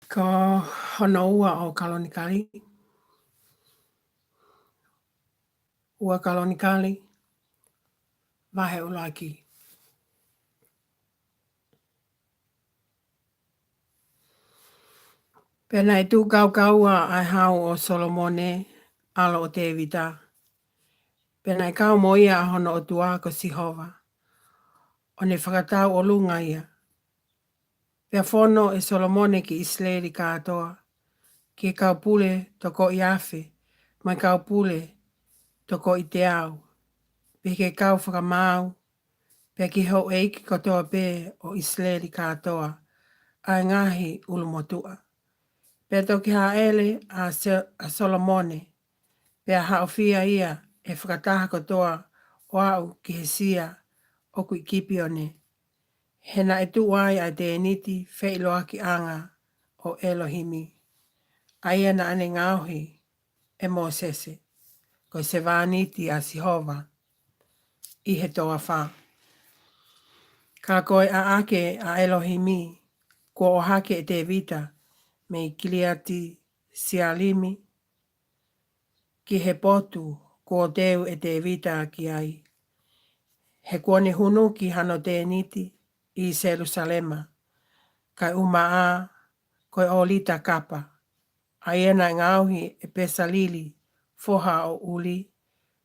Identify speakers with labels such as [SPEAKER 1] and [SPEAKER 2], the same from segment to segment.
[SPEAKER 1] Ko hono ua o kalonikali. Ua kalonikali. Wahe ulaki. Pena e tu kaua ai hau o Solomone alo o te evita. Pena e kau moia a hono o tua ko Sihova. O ne whakatau o lunga ia. Pea whono e Solomone ki Isleri katoa. Ki kau pule toko i afe. Mai kau pule toko i te au. Pe ke kau whakamau. Pea ki hau eiki kotoa pe o Isleri katoa. Ai ngahi ulumotua. Pea toki haele a Solomone. Pea haofia ia e whakataha kotoa o au ki he sia o kui kipione. Hena e tu wai a te eniti wheiloa ki anga o Elohimi. Aia na ane ngauhi e Mosese. Ko se vāniti a Sihova. I he toa wha. Ka koe a ake a Elohimi. Ko o hake e te vita. Me i kiliati sialimi. Ki he potu ko teu e te vita ki ai. He kone hunu ki hano te niti i Jerusalema. Kai umaa koe o lita kapa. Aiena ngauhi e pesalili foha o uli.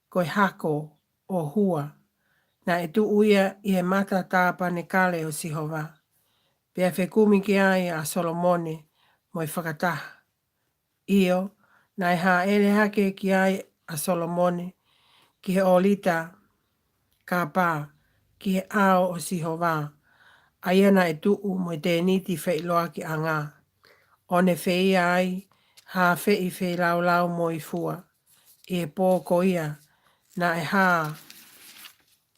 [SPEAKER 1] Koe hako o hua. Na e tu uia i he mata tāpa ne kale o Sihova. Pea whekumi ki ai a Solomone mo i whakataha. Io, na e ha ele hake ki ai a Solomone ki he olita ka pā ki he ao o Sihova. Aiana e tuu mo i te niti wheiloa ki anga. O ne whei ai ha whei whei lau lau mo i fua. I e pō ko ia na e ha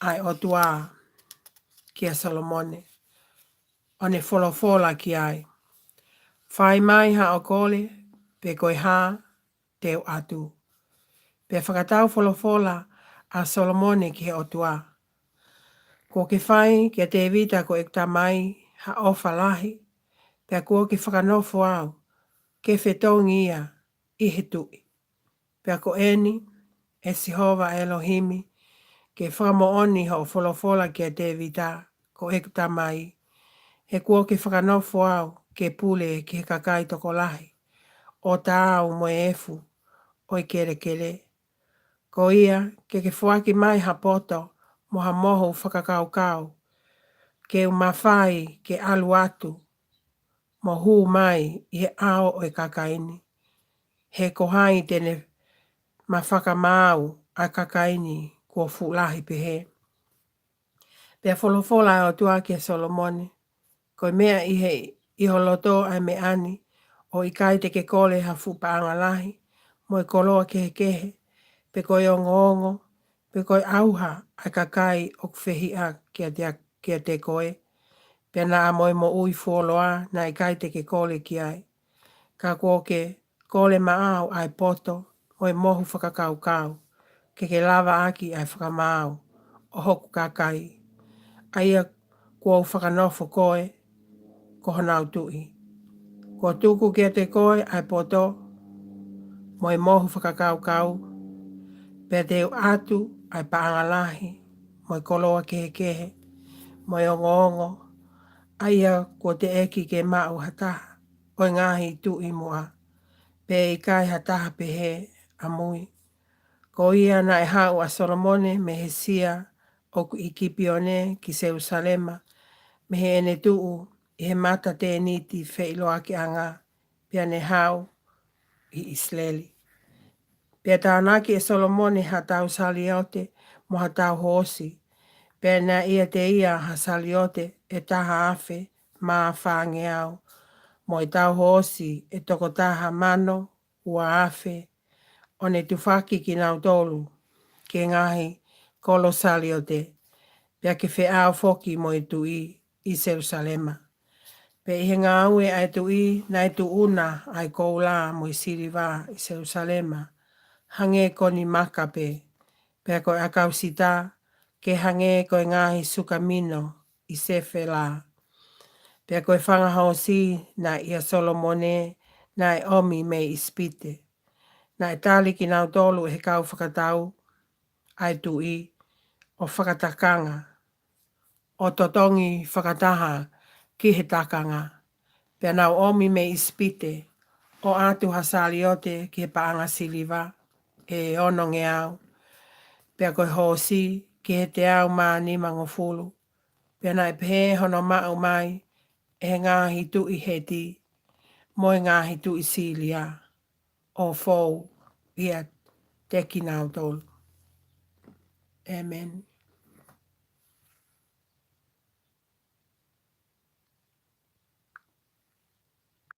[SPEAKER 1] ai o tua ki a Solomone. O ne wholofola ki ai. Whai mai ha o kole pe koe ha teo atu. Pe whakatau wholofola a Solomone ki he o tua. Ko ke whai ki a te vita ko ekta mai ha ofa lahi. Pea ko ke whakanofo au ke whetongi ia i he tui. Pea ko eni e Sihova Elohimi ke whakamooni ho wholofola ki a te vita ko ekta mai. He ko ke whakanofo au ke pule ki he kakai toko lahi. O tā au mo e efu o i kere kere. Ko ia ke whuaki mai ha poto mo ha moho whakakau kau. Ke umawhai ke alu atu. Mo hū mai i he ao o i kakaini. He kohai tene ma whakamau a kakaini kua fulahi pehe. Pea wholofola o tua ki a Solomone. Ko mea i he iholoto ai me ani o i kai te ke kole ha fupa anga lahi. Mo i koloa kehe kehe. Pe koe ongo ongo. Pe koe auha a kakai o kwhehia ki a te koe. Pea na amoe mo ui fuoloa na i kai te ke kole ki ai. Ka koke kole maau ai poto o i mohu whakakau kau. Ke lava aki ai whakamau o hoku kakai. Aia kua whakanofo koe ko honau tui. Ko tuku ki a te koe ai poto mo i mohu whakakau kau. Pea teo atu ai paangalahi mo i koloa kehe kehe. Mo i ongo ongo. Aia ko te eki ke mau hataha. O ngahi tui mua. Pe i kai hataha pehe a mui. Ko ia na e hau a Solomone me he sia o ku ikipione ki Jerusalema. Me he ene tuu i he mata te niti wheiloa ki anga. Pea ne hau i Isleli. Pea tānaki e Solomone hatau saliote mo hatau hosi. Pea na ia te ia ha saliote e taha afe maa whange au. Mo i tau hosi e toko taha mano ua afe. O ne tufaki ki nau tolu ke ngahi kolo saliote. Pea ke whe au foki mo i tui i Jerusalema. Pe i ngā ue ai tui na i tu una ai koula mo i siriwa i Jerusalema. Hange koni makape. Pea koe akau sita ke hange koe ngahi sukamino i Sefela. Pea koe whangahosi na ia Solomone na e omi me ispite. Na e tali ki nau tolu e he kau whakatau ai tui o whakatakanga. O totongi whakataha ki he takanga. Pea nau omi me ispite o atu hasaliote ki he paanga siliva e ono nge au. Pea koe hosi ki he te au maa ni mangofulu. Pea na e pehe hono mau mai e he ngāhi tu i heti mo e ngāhi tu i silia o fōu ia te ki nau tolu. Amen.